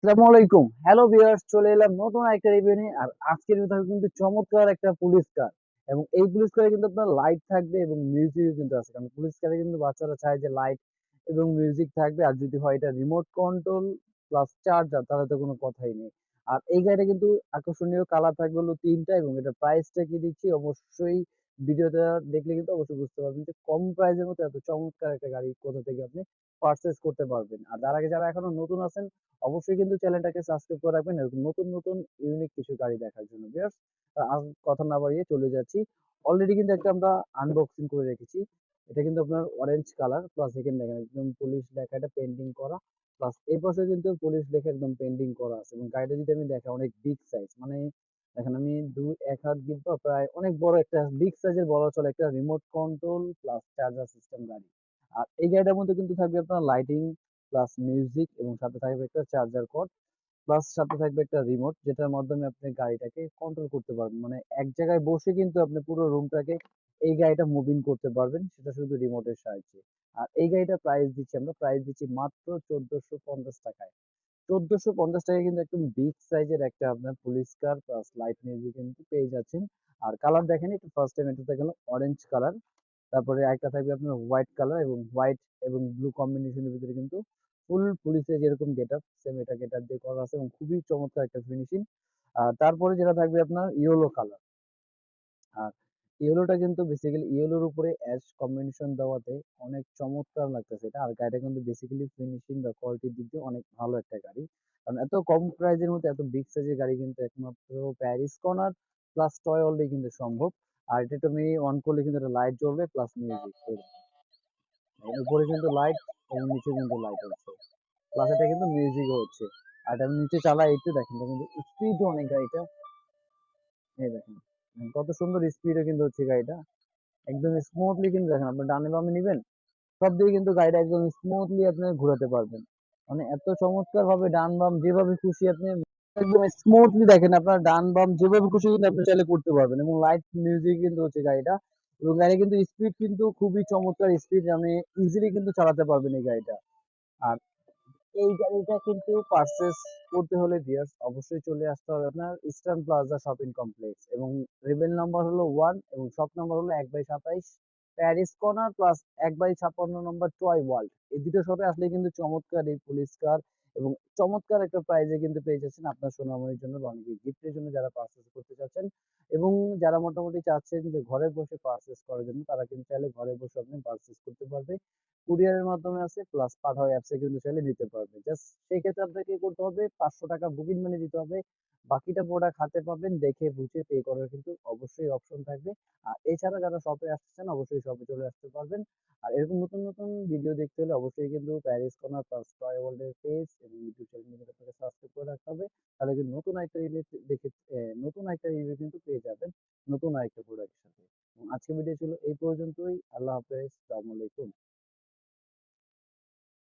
আসসালামু আলাইকুম। Hello viewers, চলে এলাম নতুন একটা রিভিউ নিয়ে। আর আজকের রিভিউ থাকবে কিন্তু চমৎকার একটা পুলিশ কার। এবং এই পুলিশ কারে কিন্তু আপনার লাইট থাকবে এবং মিউজিকও কিন্তু আছে। কারণ পুলিশ কারে কিন্তু বাচ্চারা চায় যে লাইট এবং মিউজিক থাকবে। আর যদি হয় এটা রিমোট কন্ট্রোল প্লাস চার্জার, তাহলে তো কোনো কথাই নেই। আর এই গাড়িটা কিন্তু আকর্ষণীয় কালার থাকবে হলো ৩ টা, এবং এটার প্রাইসটা কি দিচ্ছি অবশ্যই ভিডিওটা দেখলে কিন্তু অবশ্যই বুঝতে পারবেন যে কম প্রাইসের মধ্যে এত চমৎকার একটা গাড়ি কোথা থেকে আপনি পারচেজ করতে পারবেন। আর তার আগে যারা এখনো নতুন আছেন, অবশ্যই কিন্তু চ্যানেলটাকে সাবস্ক্রাইব করে রাখবেন এরকম নতুন নতুন ইউনিক কিছু গাড়ি দেখার জন্য। ভিউয়ার্স, আর কথা না বাড়িয়ে চলে যাচ্ছি। অলরেডি কিন্তু একটা আমরা আনবক্সিং করে রেখেছি। এটা কিন্তু আপনার অরেঞ্জ কালার, প্লাস এখানে দেখেন একদম পুলিশ লেখা, এটা পেন্টিং করা, প্লাস এই পাশে কিন্তু পুলিশ লেখা একদম পেন্টিং করা আছে। এবং গাড়িটা যদি আমি দেখাই, অনেক বিগ সাইজ, মানে দেখেন আমি এক হাত দিব প্রায়, অনেক বড় একটা বিগ সাইজের বলা চলে একটা remote control plus charger system গাড়ি। আর এই গাড়িটার মধ্যে কিন্তু থাকবে আপনার লাইটিং প্লাস মিউজিক, এবং সাথে থাকবে একটা চার্জার কর্ড, প্লাস সাথে থাকবে একটা রিমোট, যেটার মাধ্যমে আপনি গাড়িটাকে কন্ট্রোল করতে পারবেন। মানে এক জায়গায় বসে কিন্তু আপনি পুরো রুমটাকে এই গাড়িটা মুভিং করতে পারবেন, সেটা শুধু রিমোটের সাহায্যে। আর এই গাড়িটার প্রাইস দিচ্ছি মাত্র 1450 টাকায়। 1450 টাকায় কিন্তু একদম বিগ সাইজের একটা আপনার পুলিশ কার প্লাস লাইট মিউজিক কিন্তু পেয়ে যাচ্ছেন। আর কালার দেখেন, একটু ফার্স্ট টাইম এটাতে গেল অরেঞ্জ কালার, তারপরে একটা থাকবে আপনার হোয়াইট কালার, এবং হোয়াইট এবং ব্লু কম্বিনেশনের ভিতরে কিন্তু ফুল পুলিশের যেরকম গেটআপ, সেম এটা গেটআপ দিয়ে করা আছে, এবং খুবই চমৎকার একটা ফিনিশিং। আর তারপরে যেটা থাকবে আপনার ইয়েলো কালার। আর ইয়েলোটা কিন্তু বেসিক্যালি ইয়েলোর উপরে অ্যাশ কম্বিনেশন দেওয়াতে অনেক চমৎকার লাগতেছে এটা। আর গাড়িটা কিন্তু বেসিক্যালি ফিনিশিং বা কোয়ালিটির দিক দিয়ে অনেক ভালো একটা গাড়ি। কারণ এত কম প্রাইজের মধ্যে এত বিগ সাইজের গাড়ি কিন্তু একমাত্র প্যারিস কর্নার প্লাস টয় ওয়ার্ল্ডে কিন্তু সম্ভব। আর এটা তুমি অন করলে কিন্তু একটা লাইট জ্বলবে প্লাস মিউজিক, উপরে কিন্তু লাইট এবং নিচে কিন্তু লাইট হচ্ছে, প্লাস এটা কিন্তু মিউজিকও হচ্ছে। আর এটা আমি নিচে চালাই, একটু দেখেন, এটা কিন্তু স্পিডও অনেক গাড়িটা। এই দেখেন, কত সুন্দর স্পিডও কিন্তু হচ্ছে গাড়িটা, একদম স্মুথলি কিন্তু দেখেন, আপনি ডানে বামে নিবেন, সব দিকে কিন্তু গাড়িটা একদম স্মুথলি আপনি ঘোরাতে পারবেন। মানে এত চমৎকার ভাবে ডান বাম যেভাবে খুশি আপনি একদম স্মুথলি দেখেন, আপনার ডান বাম যেভাবে খুশি কিন্তু আপনি চাইলে করতে পারবেন। এবং লাইট মিউজিক কিন্তু হচ্ছে গাড়িটা, এবং গাড়ি কিন্তু স্পিড কিন্তু খুবই চমৎকার স্পিড, আপনি ইজিলি কিন্তু চালাতে পারবেন এই গাড়িটা। আর এই গাড়িটা কিন্তু পারচেজ করতে হলে ভিউয়ার্স অবশ্যই চলে আসতে হবে আপনার ইস্টার্ন প্লাজা শপিং কমপ্লেক্স, এবং রেবেল নাম্বার হলো 1, এবং শপ নাম্বার হলো 1/27 প্যারিস কর্নার, প্লাস 1/56 নম্বর টয় ওয়ার্ল্ড। এই দুটো শপে আসলে কিন্তু চমৎকার এই পুলিশ কার এবং চমৎকার একটা প্রাইজে কিন্তু পেয়ে যাচ্ছেন আপনার সোনামণির জন্য বা অনেকে গিফটের জন্য যারা পারচেজ করতে চাচ্ছেন। এবং যারা মোটামুটি চাচ্ছেন যে ঘরে বসে পারচেজ করার জন্য, তারা কিন্তু চাইলে ঘরে বসে আপনি পারচেজ করতে পারবে। কুরিয়ারের মাধ্যমে আছে, প্লাস পাঠাও অ্যাপসে কিন্তু চাইলে নিতে পারবে। জাস্ট সেই ক্ষেত্রে আপনাকে কি করতে হবে, 500 টাকা বুকিং মানি দিতে হবে। বাকিটা প্রোডাক্ট হাতে পাবেন, দেখে বুঝে পে করার কিন্তু অবশ্যই অপশন থাকবে। আর এছাড়া যারা শপে আসছেন, অবশ্যই শপে চলে আসতে পারবেন। আর এরকম নতুন নতুন ভিডিও দেখতে হলে অবশ্যই কিন্তু Paris corner plus toy world এর পেজ এবং ইউটিউব চ্যানেল কিন্তু আপনাকে সাবস্ক্রাইব করে রাখতে হবে। তাহলে কিন্তু নতুন একটা রিভিউ দেখে নতুন একটা রিভিউ কিন্তু পেয়ে যাবেন নতুন আরেকটা প্রোডাক্টের সাথে। এবং আজকের ভিডিও ছিল এই পর্যন্তই। আল্লাহ হাফেজ, আসসালামু আলাইকুম।